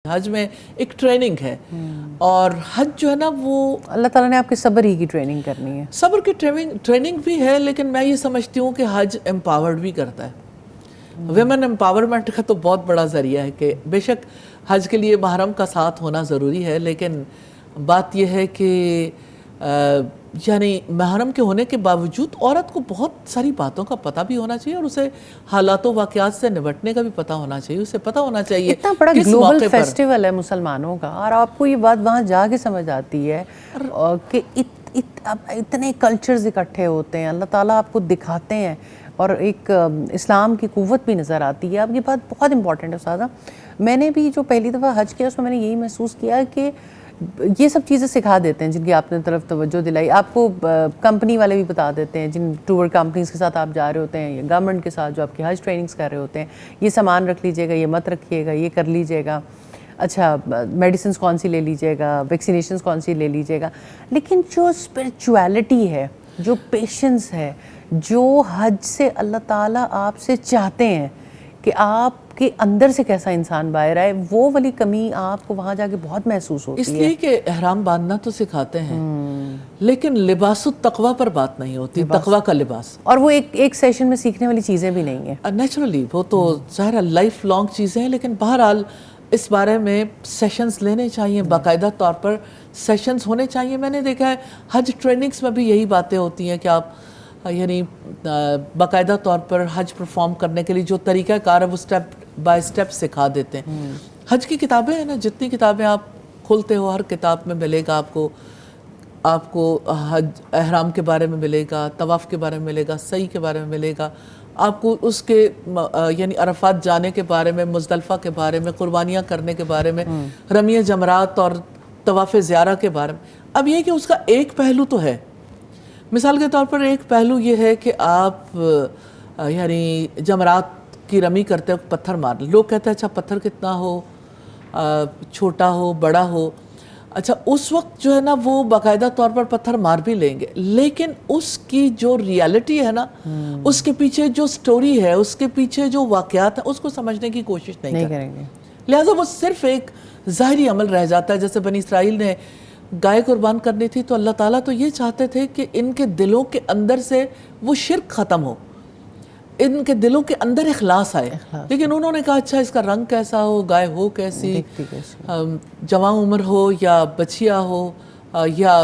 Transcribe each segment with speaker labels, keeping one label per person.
Speaker 1: حج میں ایک ٹریننگ ہے اور حج جو ہے نا وہ
Speaker 2: اللہ تعالیٰ نے آپ کے صبر ہی کی ٹریننگ کرنی ہے.
Speaker 1: صبر کی ٹریننگ بھی ہے، لیکن میں یہ سمجھتی ہوں کہ حج امپاورڈ بھی کرتا ہے. ویمن امپاورمنٹ کا تو بہت بڑا ذریعہ ہے کہ بے شک حج کے لیے محرم کا ساتھ ہونا ضروری ہے، لیکن بات یہ ہے کہ یعنی محرم کے ہونے کے باوجود عورت کو بہت ساری باتوں کا پتہ بھی ہونا چاہیے اور اسے حالات و واقعات سے نمٹنے کا بھی پتہ ہونا چاہیے. اسے پتہ ہونا چاہیے
Speaker 2: اتنا بڑا گلوبل فیسٹیول ہے مسلمانوں کا، اور آپ کو یہ بات وہاں جا کے سمجھ آتی ہے کہ اتنے کلچرز اکٹھے ہوتے ہیں، اللہ تعالیٰ آپ کو دکھاتے ہیں اور ایک اسلام کی قوت بھی نظر آتی ہے. آپ کی بات بہت امپورٹنٹ ہے استاذہ. میں نے بھی جو پہلی دفعہ حج کیا اس میں نے یہی محسوس کیا کہ یہ سب چیزیں سکھا دیتے ہیں جن کی آپ نے طرف توجہ دلائی. آپ کو کمپنی والے بھی بتا دیتے ہیں، جن ٹور کمپنیز کے ساتھ آپ جا رہے ہوتے ہیں یا گورنمنٹ کے ساتھ جو آپ کی حج ٹریننگز کر رہے ہوتے ہیں، یہ سامان رکھ لیجئے گا، یہ مت رکھیے گا، یہ کر لیجئے گا، اچھا میڈیسنز کون سی لے لیجئے گا، ویکسینیشنز کون سی لے لیجئے گا. لیکن جو اسپرچویلٹی ہے، جو پیشنس ہے، جو حج سے اللہ تعالیٰ آپ سے چاہتے ہیں کہ آپ کے اندر سے کیسا انسان باہر آئے، وہ والی کمی آپ کو وہاں جا کے بہت محسوس ہوتی ہے.
Speaker 1: اس لیے کہ احرام باندھنا تو سکھاتے ہیں لیکن لباس التقویٰ پر بات نہیں ہوتی، تقویٰ کا لباس.
Speaker 2: اور وہ ایک سیشن میں سیکھنے والی چیزیں بھی نہیں ہیں
Speaker 1: نیچرلی، وہ تو ظاہر لائف لانگ چیزیں ہیں، لیکن بہرحال اس بارے میں سیشنز لینے چاہیے، باقاعدہ طور پر سیشنز ہونے چاہیے. میں نے دیکھا ہے حج ٹریننگز میں بھی یہی باتیں ہوتی ہیں کہ آپ یعنی باقاعدہ طور پر حج پرفارم کرنے کے لیے جو طریقہ کار ہے وہ سٹیپ بائی سٹیپ سکھا دیتے ہیں. حج کی کتابیں ہیں نا، جتنی کتابیں آپ کھولتے ہو ہر کتاب میں ملے گا آپ کو حج احرام کے بارے میں ملے گا، طواف کے بارے میں ملے گا، سعی کے بارے میں ملے گا، آپ کو اس کے یعنی عرفات جانے کے بارے میں، مزدلفہ کے بارے میں، قربانیاں کرنے کے بارے میں، رمی جمرات اور طواف زیارہ کے بارے میں. اب یہ کہ اس کا ایک پہلو تو ہے. مثال کے طور پر ایک پہلو یہ ہے کہ آپ یعنی جمرات کی رمی کرتے وقت پتھر مار لیں. لوگ کہتے ہیں اچھا پتھر کتنا ہو، چھوٹا ہو، بڑا ہو. اچھا اس وقت جو ہے نا وہ باقاعدہ طور پر پتھر مار بھی لیں گے، لیکن اس کی جو ریالٹی ہے نا، اس کے پیچھے جو سٹوری ہے، اس کے پیچھے جو واقعات ہیں، اس کو سمجھنے کی کوشش نہیں
Speaker 2: کریں گے.
Speaker 1: لہٰذا وہ صرف ایک ظاہری عمل رہ جاتا ہے. جیسے بنی اسرائیل نے گائے قربان کرنی تھی تو اللہ تعالیٰ تو یہ چاہتے تھے کہ ان کے دلوں کے اندر سے وہ شرک ختم ہو، ان کے دلوں کے اندر اخلاص آئے. لیکن انہوں نے کہا اچھا اس کا رنگ کیسا ہو، گائے ہو کیسی، جوان عمر ہو یا بچیا ہو، یا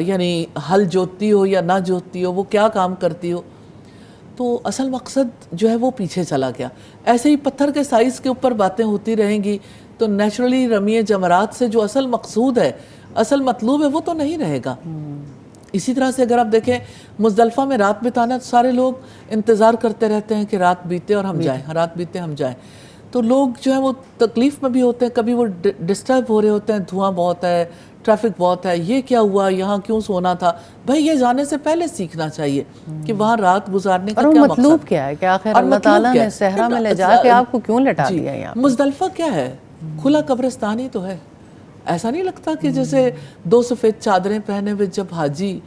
Speaker 1: یعنی ہل جوتتی ہو یا نہ جوتتی ہو، وہ کیا کام کرتی ہو. تو اصل مقصد جو ہے وہ پیچھے چلا گیا. ایسے ہی پتھر کے سائز کے اوپر باتیں ہوتی رہیں گی تو نیچرلی رمی جمرات سے جو اصل مقصود ہے، اصل مطلوب ہے، وہ تو نہیں رہے گا. اسی طرح سے اگر آپ دیکھیں مزدلفہ میں رات بتانا، تو سارے لوگ انتظار کرتے رہتے ہیں کہ رات بیتے اور ہم جائیں، رات بیتے ہم جائیں. تو لوگ جو ہیں وہ تکلیف میں بھی ہوتے ہیں، کبھی وہ ڈسٹرب ہو رہے ہوتے ہیں، دھواں بہت ہے، ٹریفک بہت ہے، یہ کیا ہوا، یہاں کیوں سونا تھا. بھائی یہ جانے سے پہلے سیکھنا چاہیے کہ وہاں رات گزارنے کا کیا
Speaker 2: مطلوب کیا ہے کہ آخر اللہ تعالیٰ نے صحرا میں لے جا کے آپ کو کیوں لٹا دیا یہاں.
Speaker 1: مزدلفہ کیا ہے؟ کھلا قبرستان ہی تو ہے. ایسا نہیں لگتا کہ جیسے 2 سفید چادریں پہنے ہوئے جب حاجی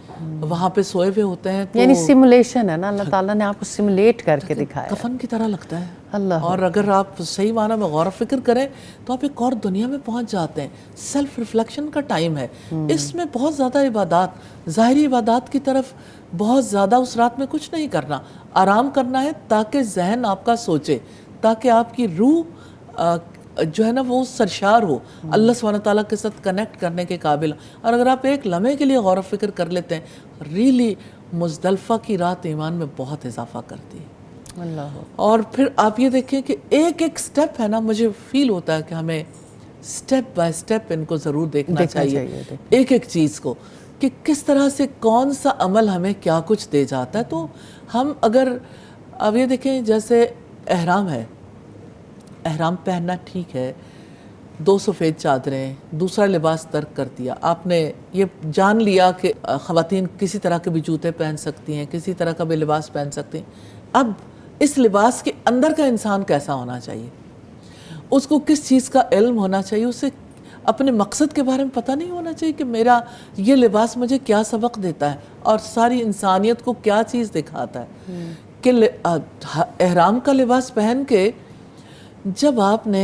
Speaker 1: وہاں پہ سوئے ہوئے ہوتے ہیں،
Speaker 2: یعنی سیمولیشن ہے نا، اللہ تعالیٰ نے آپ کو سیمولیٹ کر کے دکھایا،
Speaker 1: کفن کی طرح لگتا ہے.
Speaker 2: اللہ.
Speaker 1: اور اگر آپ صحیح معنی میں غور و فکر کریں تو آپ ایک اور دنیا میں پہنچ جاتے ہیں. سیلف ریفلیکشن کا ٹائم ہے. اس میں بہت زیادہ عبادات، ظاہری عبادات کی طرف بہت زیادہ اس رات میں کچھ نہیں کرنا، آرام کرنا ہے تاکہ ذہن آپ کا سوچے، تاکہ آپ کی روح جو ہے نا وہ سرشار ہو، اللہ سبحانہ تعالیٰ کے ساتھ کنیکٹ کرنے کے قابل. اور اگر آپ ایک لمحے کے لیے غور و فکر کر لیتے ہیں، ریلی مزدلفہ کی رات ایمان میں بہت اضافہ کرتی ہے.
Speaker 2: اللہ.
Speaker 1: اور پھر آپ یہ دیکھیں کہ ایک ایک سٹیپ ہے نا، مجھے فیل ہوتا ہے کہ ہمیں سٹیپ بائی سٹیپ ان کو ضرور دیکھنا چاہیے، ایک ایک چیز کو، کہ کس طرح سے کون سا عمل ہمیں کیا کچھ دے جاتا ہے. تو ہم اگر اب یہ دیکھیں جیسے احرام ہے، احرام پہننا ٹھیک ہے، 2 سفید چادریں، دوسرا لباس ترک کر دیا. آپ نے یہ جان لیا کہ خواتین کسی طرح کے بھی جوتے پہن سکتی ہیں، کسی طرح کا بھی لباس پہن سکتی ہیں. اب اس لباس کے اندر کا انسان کیسا ہونا چاہیے، اس کو کس چیز کا علم ہونا چاہیے، اسے اپنے مقصد کے بارے میں پتہ نہیں ہونا چاہیے کہ میرا یہ لباس مجھے کیا سبق دیتا ہے اور ساری انسانیت کو کیا چیز دکھاتا ہے. کہ احرام کا لباس پہن کے جب آپ نے